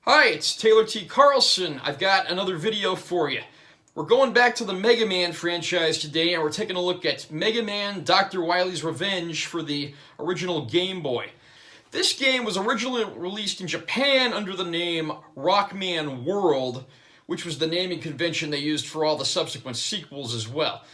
Hi, it's Taylor T. Carlson. I've got another video for you. We're going back to the Mega Man franchise today, and we're taking a look at Mega Man Dr. Wily's Revenge for the original Game Boy. This game was originally released in Japan under the name Rockman World, which was the naming convention they used for all the subsequent sequels as well.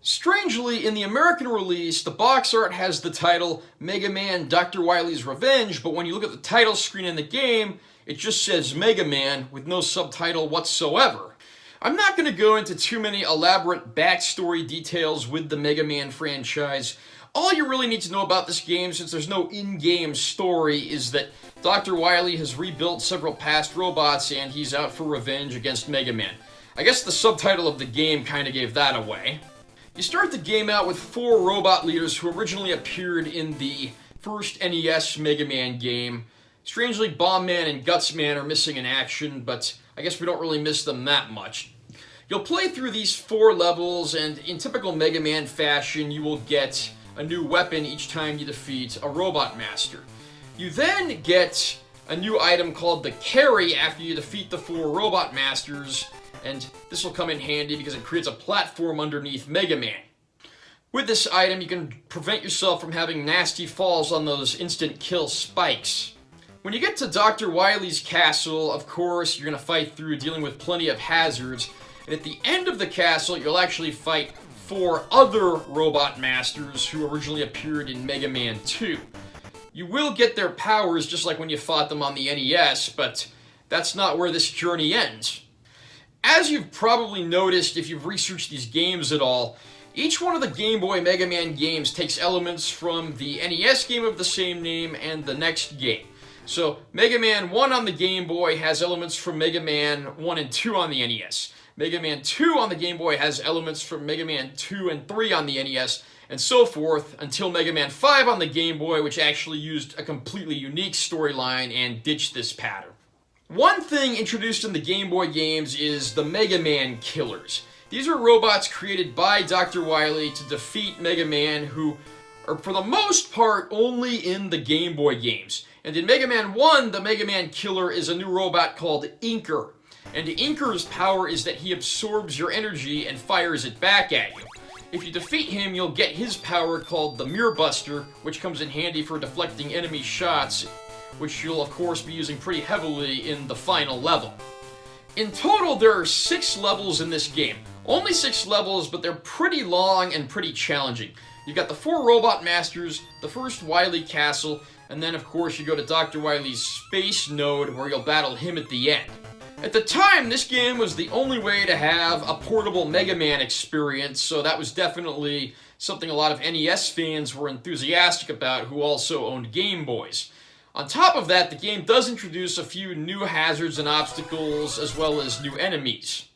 Strangely, in the American release, the box art has the title Mega Man Dr. Wily's Revenge, but when you look at the title screen in the game, it just says Mega Man with no subtitle whatsoever. I'm not going to go into too many elaborate backstory details with the Mega Man franchise. All you really need to know about this game, since there's no in-game story, is that Dr. Wily has rebuilt several past robots and he's out for revenge against Mega Man. I guess the subtitle of the game kind of gave that away. You start the game out with 4 robot leaders who originally appeared in the first NES Mega Man game. Strangely, Bomb Man and Guts Man are missing in action, but I guess we don't really miss them that much. You'll play through these 4 levels, and in typical Mega Man fashion, you will get a new weapon each time you defeat a Robot Master. You then get a new item called the Carry after you defeat the 4 Robot Masters, and this will come in handy because it creates a platform underneath Mega Man. With this item, you can prevent yourself from having nasty falls on those instant kill spikes. When you get to Dr. Wily's castle, of course, you're going to fight through dealing with plenty of hazards, and at the end of the castle, you'll actually fight 4 other Robot Masters who originally appeared in Mega Man 2. You will get their powers just like when you fought them on the NES, but that's not where this journey ends. As you've probably noticed if you've researched these games at all, each one of the Game Boy Mega Man games takes elements from the NES game of the same name and the next game. So, Mega Man 1 on the Game Boy has elements from Mega Man 1 and 2 on the NES. Mega Man 2 on the Game Boy has elements from Mega Man 2 and 3 on the NES, and so forth, until Mega Man 5 on the Game Boy, which actually used a completely unique storyline and ditched this pattern. One thing introduced in the Game Boy games is the Mega Man Killers. These are robots created by Dr. Wily to defeat Mega Man, who are for the most part only in the Game Boy games. And in Mega Man 1, the Mega Man Killer is a new robot called Inker. And Inker's power is that he absorbs your energy and fires it back at you. If you defeat him, you'll get his power called the Mirror Buster, which comes in handy for deflecting enemy shots, which you'll of course be using pretty heavily in the final level. In total, there are 6 levels in this game. Only 6 levels, but they're pretty long and pretty challenging. You've got the 4 Robot Masters, the first Wily Castle, and then of course you go to Dr. Wily's Space Node where you'll battle him at the end. At the time, this game was the only way to have a portable Mega Man experience, so that was definitely something a lot of NES fans were enthusiastic about who also owned Game Boys. On top of that, the game does introduce a few new hazards and obstacles, as well as new enemies.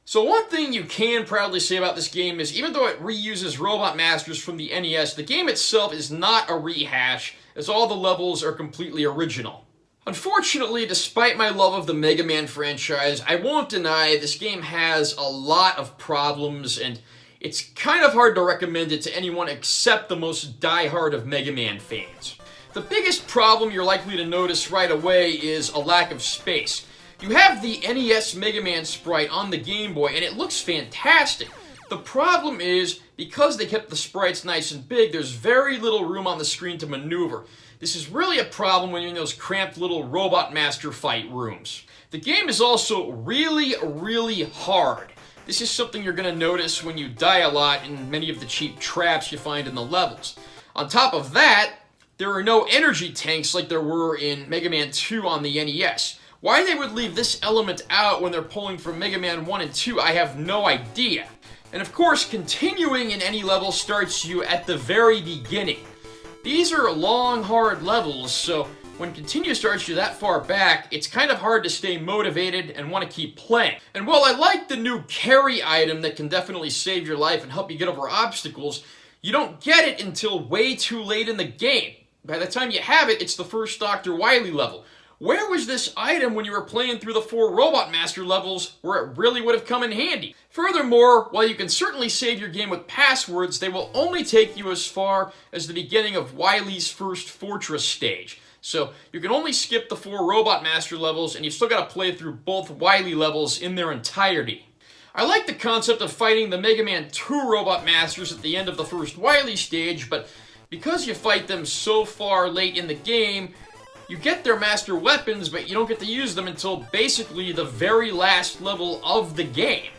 So one thing you can proudly say about this game is, even though it reuses Robot Masters from the NES, the game itself is not a rehash, as all the levels are completely original. Unfortunately, despite my love of the Mega Man franchise, I won't deny this game has a lot of problems, and it's kind of hard to recommend it to anyone except the most diehard of Mega Man fans. The biggest problem you're likely to notice right away is a lack of space. You have the NES Mega Man sprite on the Game Boy, and it looks fantastic. The problem is, because they kept the sprites nice and big, there's very little room on the screen to maneuver. This is really a problem when you're in those cramped little Robot Master fight rooms. The game is also really, really hard. This is something you're going to notice when you die a lot in many of the cheap traps you find in the levels. On top of that, there are no energy tanks like there were in Mega Man 2 on the NES. Why they would leave this element out when they're pulling from Mega Man 1 and 2, I have no idea. And of course, continuing in any level starts you at the very beginning. These are long, hard levels, so when continue starts you that far back, it's kind of hard to stay motivated and want to keep playing. And while I like the new carry item that can definitely save your life and help you get over obstacles, you don't get it until way too late in the game. By the time you have it, it's the first Dr. Wily level. Where was this item when you were playing through the 4 Robot Master levels where it really would have come in handy? Furthermore, while you can certainly save your game with passwords, they will only take you as far as the beginning of Wily's first fortress stage. So you can only skip the 4 Robot Master levels, and you've still got to play through both Wily levels in their entirety. I like the concept of fighting the Mega Man 2 Robot Masters at the end of the first Wily stage, but because you fight them so far late in the game, you get their master weapons, but you don't get to use them until basically the very last level of the game.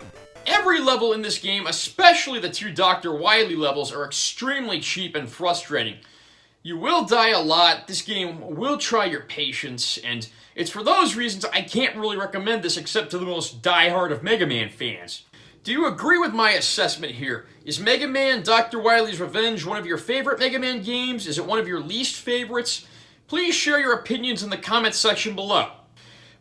Every level in this game, especially the 2 Dr. Wily levels, are extremely cheap and frustrating. You will die a lot, this game will try your patience, and it's for those reasons I can't really recommend this except to the most die-hard of Mega Man fans. Do you agree with my assessment here? Is Mega Man Dr. Wily's Revenge one of your favorite Mega Man games? Is it one of your least favorites? Please share your opinions in the comments section below.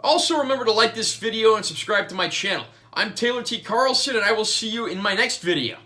Also remember to like this video and subscribe to my channel. I'm Taylor T. Carlson, and I will see you in my next video.